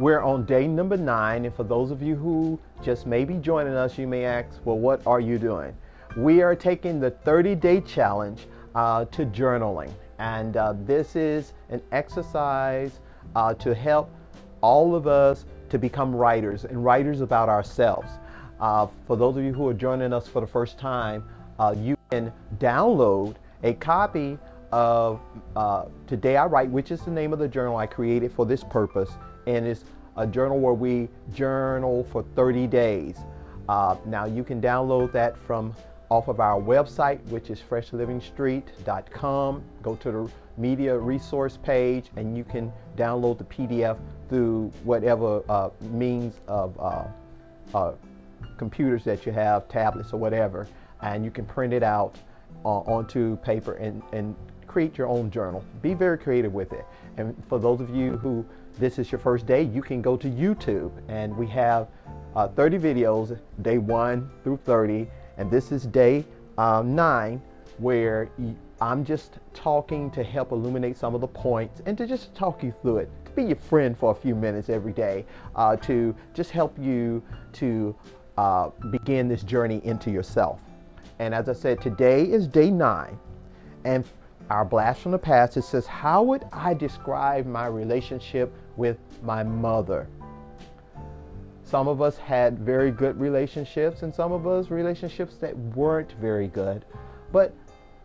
We're on day number 9, and for those of you who just may be joining us, you may ask, well, what are you doing? We are taking the 30-day challenge to journaling, and this is an exercise to help all of us to become writers, and writers about ourselves. For those of you who are joining us for the first time, you can download a copy of Today I Write, which is the name of the journal I created for this purpose, and it's a journal where we journal for 30 days. Now you can download that from off of our website, which is freshlivingstreet.com. Go to the media resource page and you can download the PDF through whatever means of computers that you have, tablets or whatever, and you can print it out onto paper and create your own journal. Be very creative with it. And for those of you who this is your first day, you can go to YouTube, and we have 30 videos, day 1 through 30, and this is day 9, where I'm just talking to help illuminate some of the points and to just talk you through it, to be your friend for a few minutes every day, to just help you to begin this journey into yourself. And as I said, today is day 9, and our blast from the past, it says, how would I describe my relationship with my mother? Some of us had very good relationships, and some of us relationships that weren't very good. But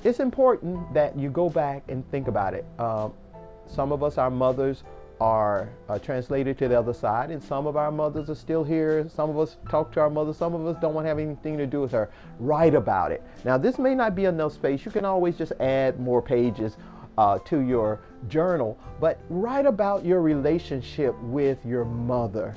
it's important that you go back and think about it. Some of us, our mothers are translated to the other side, and some of our mothers are still here. Some of us talk to our mothers, some of us don't want to have anything to do with her. Write about it. Now, this may not be enough space. You can always just add more pages to your journal, but write about your relationship with your mother,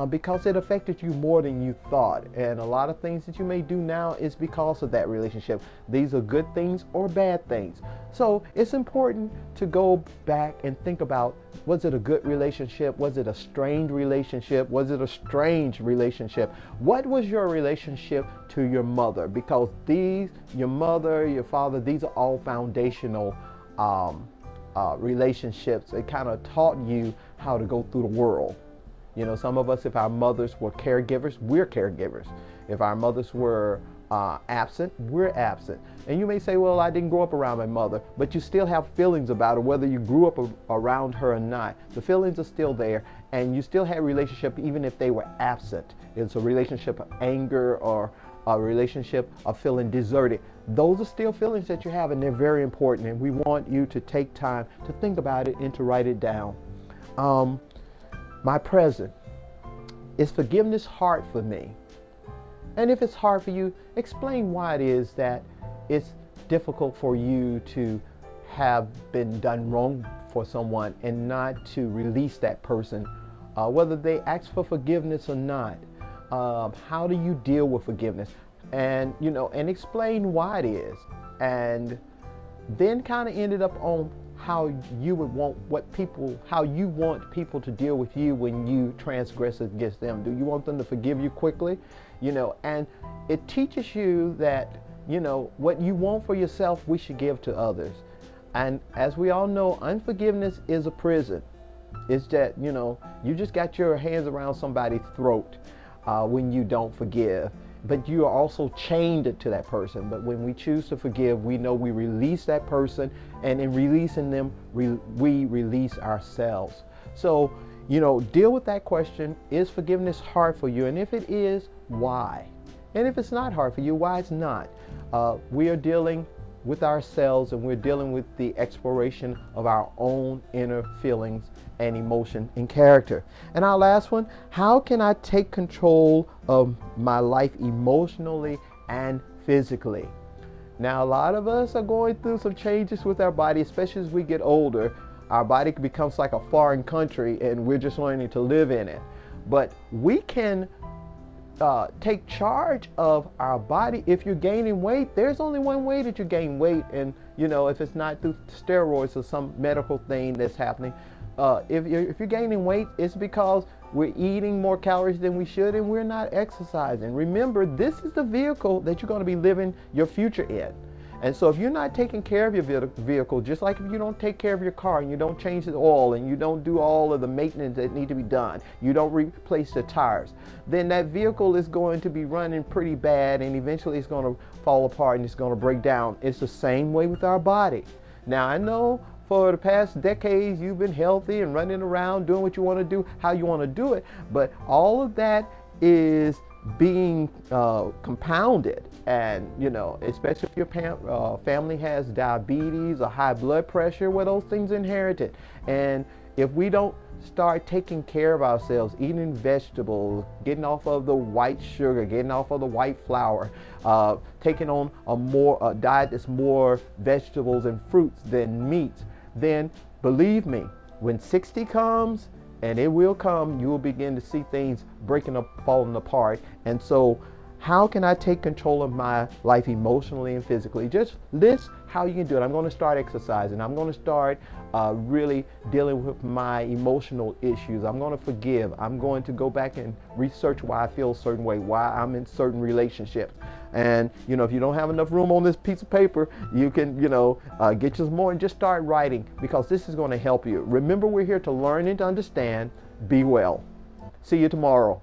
because it affected you more than you thought, and a lot of things that you may do now is because of that relationship. These are good things or bad things. So it's important to go back and think about, was it a good relationship? Was it a strained relationship? Was it a strange relationship? What was your relationship to your mother? Because your mother, your father, these are all foundational relationships. It kind of taught you how to go through the world. You know, some of us, if our mothers were caregivers, we're caregivers. If our mothers were absent, we're absent. And you may say, well, I didn't grow up around my mother, but you still have feelings about her, whether you grew up around her or not. The feelings are still there, and you still have a relationship even if they were absent. It's a relationship of anger or a relationship of feeling deserted. Those are still feelings that you have, and they're very important, and we want you to take time to think about it and to write it down. My present, is forgiveness hard for me? And if it's hard for you, explain why it is that it's difficult for you to have been done wrong for someone and not to release that person, whether they ask for forgiveness or not. How do you deal with forgiveness? And, and explain why it is. And then kind of ended up on how you would want how you want people to deal with you when you transgress against them. Do you want them to forgive you quickly? And it teaches you that, what you want for yourself, we should give to others. And as we all know, unforgiveness is a prison. It's that, you just got your hands around somebody's throat when you don't forgive. But you are also chained to that person. But when we choose to forgive, we know we release that person, and in releasing them, we release ourselves. So, deal with that question. Is forgiveness hard for you? And if it is, why? And if it's not hard for you, why it's not? We are dealing with ourselves, and we're dealing with the exploration of our own inner feelings and emotion and character. And our last one, how can I take control of my life emotionally and physically? Now, a lot of us are going through some changes with our body, especially as we get older. Our body becomes like a foreign country, and we're just learning to live in it. But we can take charge of our body. If you're gaining weight, there's only one way that you gain weight, and if it's not through steroids or some medical thing that's happening, if you're gaining weight, it's because we're eating more calories than we should, and we're not exercising. Remember, this is the vehicle that you're going to be living your future in. And so if you're not taking care of your vehicle, just like if you don't take care of your car and you don't change the oil and you don't do all of the maintenance that need to be done, you don't replace the tires, then that vehicle is going to be running pretty bad, and eventually it's going to fall apart and it's going to break down. It's the same way with our body. Now, I know for the past decades you've been healthy and running around doing what you want to do, how you want to do it, but all of that is being compounded. And especially if your family has diabetes or high blood pressure, well, those things inherited. And if we don't start taking care of ourselves, eating vegetables, getting off of the white sugar, getting off of the white flour, taking on a diet that's more vegetables and fruits than meats, then believe me, when 60 comes, and it will come, you will begin to see things breaking up, falling apart. And so how can I take control of my life emotionally and physically? Just list how you can do it. I'm going to start exercising. I'm going to start really dealing with my emotional issues. I'm going to forgive. I'm going to go back and research why I feel a certain way, why I'm in certain relationships. And if you don't have enough room on this piece of paper, you can get you some more and just start writing, because this is going to help you. Remember, we're here to learn and to understand. Be well. See you tomorrow.